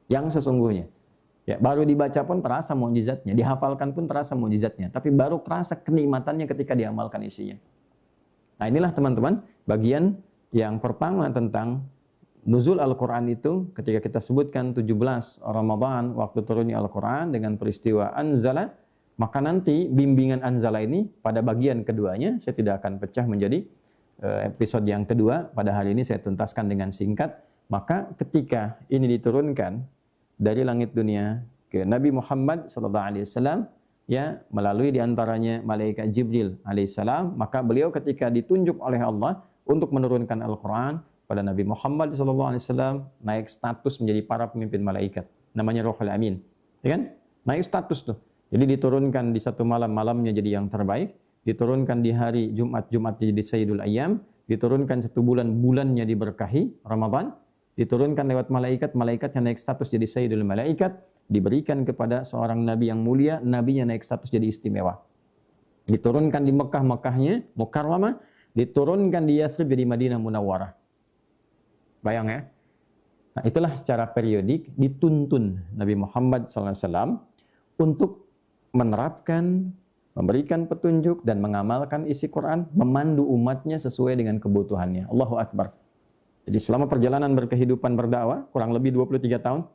Yang sesungguhnya. Ya, baru dibaca pun terasa mukjizatnya, dihafalkan pun terasa mukjizatnya, tapi baru terasa kenikmatannya ketika diamalkan isinya. Nah, inilah teman-teman bagian yang pertama tentang nuzul Al-Quran itu ketika kita sebutkan 17 Ramadan waktu turunnya Al-Quran dengan peristiwa Anzala, maka nanti bimbingan Anzala ini pada bagian keduanya, saya tidak akan pecah menjadi episode yang kedua, pada hari ini saya tuntaskan dengan singkat. Maka ketika ini diturunkan dari langit dunia ke Nabi Muhammad SAW, ya, melalui diantaranya malaikat Jibril alaihissalam, maka beliau ketika ditunjuk oleh Allah untuk menurunkan Al-Quran pada Nabi Muhammad SAW, naik status menjadi para pemimpin malaikat, namanya Ruhul Amin, ya kan? Naik status tuh. Jadi diturunkan di satu malam, malamnya jadi yang terbaik, diturunkan di hari Jumat, Jumatnya jadi Sayyidul Ayyam, diturunkan satu bulan, bulannya diberkahi, Ramadan, diturunkan lewat malaikat, malaikat yang naik status jadi Sayyidul Malaikat, diberikan kepada seorang nabi yang mulia, nabinya naik status jadi istimewa. Diturunkan di Mekah, Mekahnya Mukarramah, diturunkan di Yathrib jadi Madinah Munawwarah. Bayang ya? Nah, itulah secara periodik dituntun Nabi Muhammad SAW untuk menerapkan, memberikan petunjuk dan mengamalkan isi Quran, memandu umatnya sesuai dengan kebutuhannya. Allahu Akbar. Jadi selama perjalanan berkehidupan berdakwah, kurang lebih 23 tahun,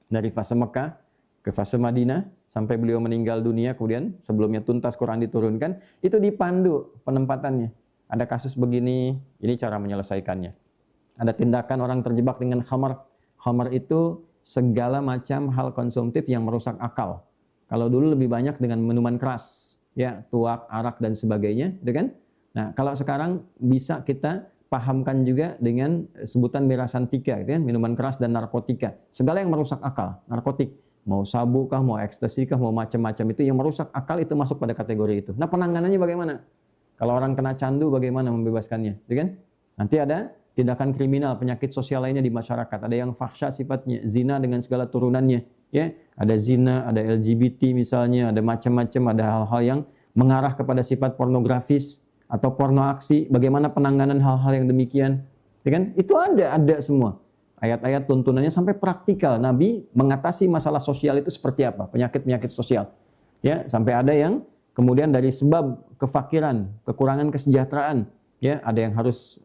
dari fase Mekah ke fase Madinah, sampai beliau meninggal dunia, kemudian sebelumnya tuntas Quran diturunkan, itu dipandu penempatannya. Ada kasus begini, ini cara menyelesaikannya. Ada tindakan orang terjebak dengan khamar. Khamar itu segala macam hal konsumtif yang merusak akal. Kalau dulu lebih banyak dengan minuman keras, ya, tuak, arak, dan sebagainya, gitu kan? Nah, kalau sekarang bisa kita pahamkan juga dengan sebutan mirasantika, gitu kan? Minuman keras dan narkotika. Segala yang merusak akal, narkotik. Mau sabu kah, mau ekstasi kah, mau macam-macam itu yang merusak akal itu masuk pada kategori itu. Nah, penanganannya bagaimana? Kalau orang kena candu bagaimana membebaskannya, gitu kan? Nanti ada tindakan kriminal, penyakit sosial lainnya di masyarakat. Ada yang fahsya sifatnya, zina dengan segala turunannya, ya. Ada zina, ada LGBT misalnya, ada macam-macam, ada hal-hal yang mengarah kepada sifat pornografis atau porno aksi, bagaimana penanganan hal-hal yang demikian, ya kan? Itu ada semua. Ayat-ayat tuntunannya sampai praktikal. Nabi mengatasi masalah sosial itu seperti apa? Penyakit-penyakit sosial. Ya, sampai ada yang kemudian dari sebab kefakiran, kekurangan kesejahteraan, ya, ada yang harus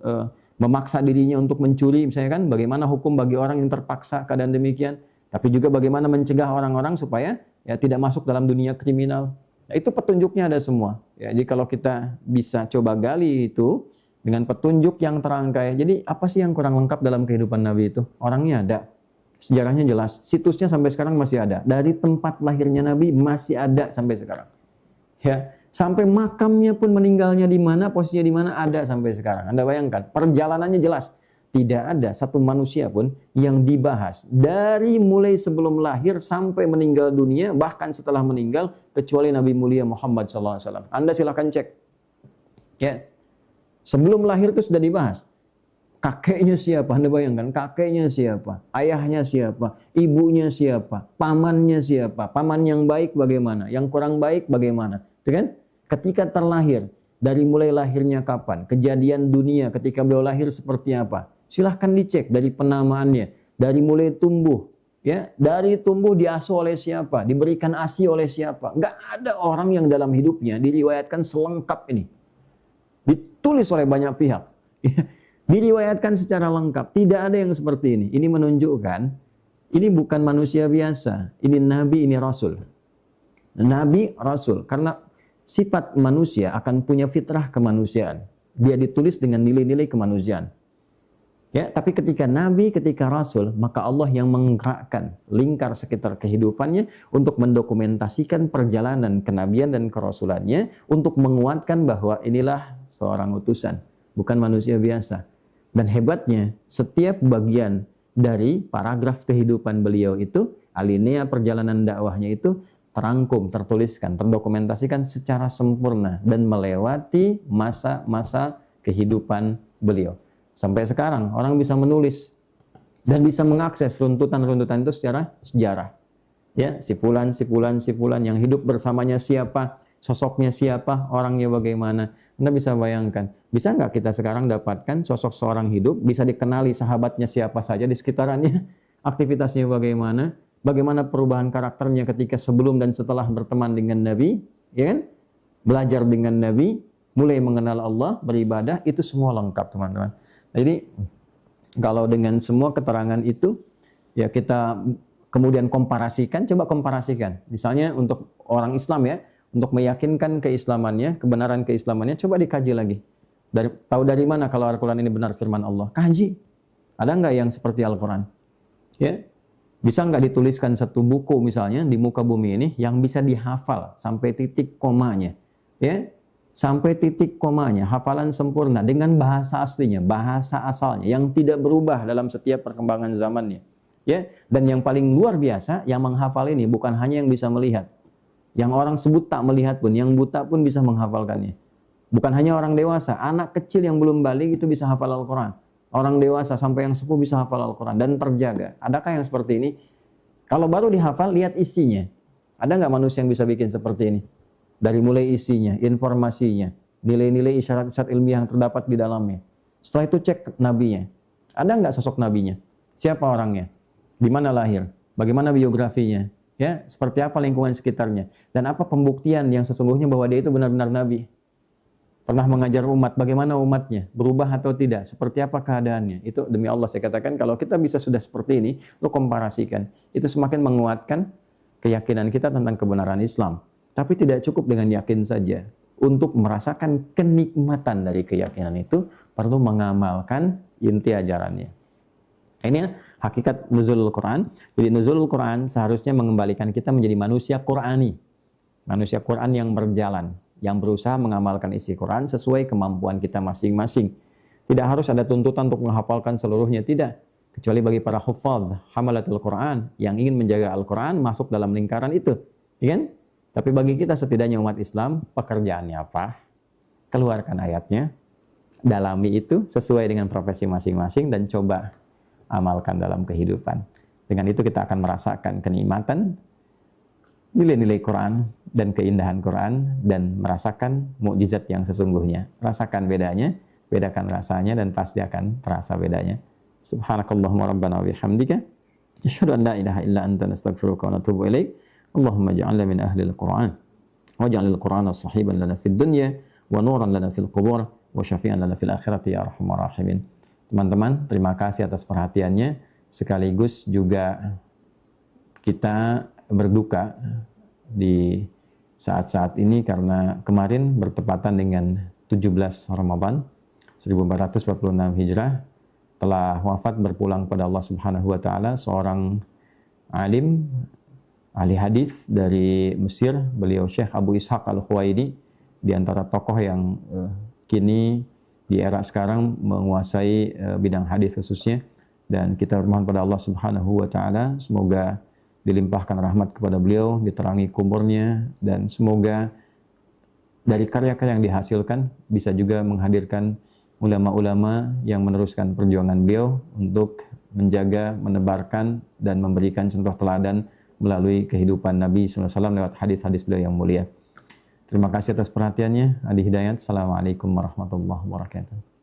memaksa dirinya untuk mencuri, misalnya kan, bagaimana hukum bagi orang yang terpaksa keadaan demikian, tapi juga bagaimana mencegah orang-orang supaya ya tidak masuk dalam dunia kriminal. Nah, itu petunjuknya ada semua. Ya, jadi kalau kita bisa coba gali itu dengan petunjuk yang terangkai. Jadi apa sih yang kurang lengkap dalam kehidupan Nabi itu? Orangnya ada, sejarahnya jelas, situsnya sampai sekarang masih ada. Dari tempat lahirnya Nabi masih ada sampai sekarang. Ya, sampai makamnya pun meninggalnya di mana, posisinya di mana ada sampai sekarang. Anda bayangkan, perjalanannya jelas. Tidak ada satu manusia pun yang dibahas dari mulai sebelum lahir sampai meninggal dunia, bahkan setelah meninggal, kecuali Nabi mulia Muhammad SAW. Anda silahkan cek. Ya, sebelum lahir itu sudah dibahas. Kakeknya siapa? Anda bayangkan, kakeknya siapa? Ayahnya siapa? Ibunya siapa? Pamannya siapa? Paman yang baik bagaimana? Yang kurang baik bagaimana? Itu kan? Ketika terlahir, dari mulai lahirnya kapan? Kejadian dunia ketika beliau lahir seperti apa? Silahkan dicek dari penamaannya, dari mulai tumbuh, ya, dari tumbuh diasuh oleh siapa, diberikan ASI oleh siapa. Nggak ada orang yang dalam hidupnya diriwayatkan selengkap ini. Ditulis oleh banyak pihak, diriwayatkan secara lengkap. Tidak ada yang seperti ini. Ini menunjukkan ini bukan manusia biasa. Ini Nabi, ini Rasul. Nabi, Rasul. Karena sifat manusia akan punya fitrah kemanusiaan. Dia ditulis dengan nilai-nilai kemanusiaan. Ya, tapi ketika Nabi, ketika Rasul, maka Allah yang menggerakkan lingkar sekitar kehidupannya untuk mendokumentasikan perjalanan kenabian dan kerasulannya, untuk menguatkan bahwa inilah seorang utusan, bukan manusia biasa. Dan hebatnya, setiap bagian dari paragraf kehidupan beliau itu, alinea perjalanan dakwahnya itu, terangkum, tertuliskan, terdokumentasikan secara sempurna dan melewati masa-masa kehidupan beliau. Sampai sekarang orang bisa menulis dan bisa mengakses runtutan-runtutan itu secara sejarah. Ya, si fulan yang hidup bersamanya siapa, sosoknya siapa, orangnya bagaimana. Anda bisa bayangkan, bisa nggak kita sekarang dapatkan sosok seorang hidup, bisa dikenali sahabatnya siapa saja di sekitarannya, aktivitasnya bagaimana, bagaimana perubahan karakternya ketika sebelum dan setelah berteman dengan Nabi, ya kan? Belajar dengan Nabi, mulai mengenal Allah, beribadah, itu semua lengkap teman-teman. Jadi kalau dengan semua keterangan itu, ya kita kemudian komparasikan, coba komparasikan. Misalnya untuk orang Islam ya, untuk meyakinkan keislamannya, kebenaran keislamannya, coba dikaji lagi. Tahu dari mana kalau Al-Quran ini benar firman Allah? Kaji. Ada nggak yang seperti Al-Quran? Ya, bisa nggak dituliskan satu buku misalnya di muka bumi ini yang bisa dihafal sampai titik komanya? Ya, sampai titik komanya, hafalan sempurna dengan bahasa aslinya, bahasa asalnya yang tidak berubah dalam setiap perkembangan zamannya. Ya, dan yang paling luar biasa yang menghafal ini bukan hanya yang bisa melihat. Yang orang sebut tak melihat pun, yang buta pun bisa menghafalkannya. Bukan hanya orang dewasa, anak kecil yang belum balik itu bisa hafal Al-Quran. Orang dewasa sampai yang sepuh bisa hafal Al-Quran dan terjaga. Adakah yang seperti ini? Kalau baru dihafal, lihat isinya. Ada nggak manusia yang bisa bikin seperti ini? Dari mulai isinya, informasinya, nilai-nilai isyarat-isyarat ilmiah yang terdapat di dalamnya. Setelah itu cek nabinya. Ada nggak sosok nabinya? Siapa orangnya? Di mana lahir? Bagaimana biografinya? Ya, seperti apa lingkungan sekitarnya? Dan apa pembuktian yang sesungguhnya bahwa dia itu benar-benar nabi? Pernah mengajar umat, bagaimana umatnya? Berubah atau tidak? Seperti apa keadaannya? Itu demi Allah saya katakan, kalau kita bisa sudah seperti ini, lo komparasikan. Itu semakin menguatkan keyakinan kita tentang kebenaran Islam. Tapi tidak cukup dengan yakin saja. Untuk merasakan kenikmatan dari keyakinan itu, perlu mengamalkan inti ajarannya. Ini hakikat nuzulul Quran. Jadi nuzulul Quran seharusnya mengembalikan kita menjadi manusia Qurani. Manusia Quran yang berjalan, yang berusaha mengamalkan isi Quran sesuai kemampuan kita masing-masing. Tidak harus ada tuntutan untuk menghafalkan seluruhnya, tidak. Kecuali bagi para hufadz, hamalatul Quran, yang ingin menjaga Al-Quran masuk dalam lingkaran itu. Ya kan? Tapi bagi kita setidaknya umat Islam, pekerjaannya apa? Keluarkan ayatnya, dalami itu sesuai dengan profesi masing-masing dan coba amalkan dalam kehidupan. Dengan itu kita akan merasakan kenikmatan nilai-nilai Quran dan keindahan Quran dan merasakan mukjizat yang sesungguhnya. Rasakan bedanya, bedakan rasanya dan pasti akan terasa bedanya. Subhanakallahumma rabbana wa bihamdika asyhadu an la ilaha illa anta nastaghfiruka wa natubu ilaik. Allahumma ja'alna min ahli al-Quran waj'alil Qur'ana sahiban lana fid dunya wa nuran lana fil qubur wa syafi'an lana fil akhirati ya arhamar rahimin. Teman-teman, terima kasih atas perhatiannya. Sekaligus juga kita berduka di saat-saat ini karena kemarin bertepatan dengan 17 Ramadan 1446 Hijrah telah wafat berpulang pada Allah Subhanahu wa taala seorang alim ahli hadis dari Mesir, beliau Syekh Abu Ishaq Al-Khuwaini, di antara tokoh yang kini di era sekarang menguasai bidang hadis khususnya, dan kita bermohon pada Allah Subhanahu wa taala semoga dilimpahkan rahmat kepada beliau, diterangi kuburnya, dan semoga dari karya-karya yang dihasilkan bisa juga menghadirkan ulama-ulama yang meneruskan perjuangan beliau untuk menjaga, menebarkan, dan memberikan contoh teladan melalui kehidupan Nabi SAW lewat hadis-hadis beliau yang mulia. Terima kasih atas perhatiannya. Adi Hidayat. Assalamualaikum warahmatullahi wabarakatuh.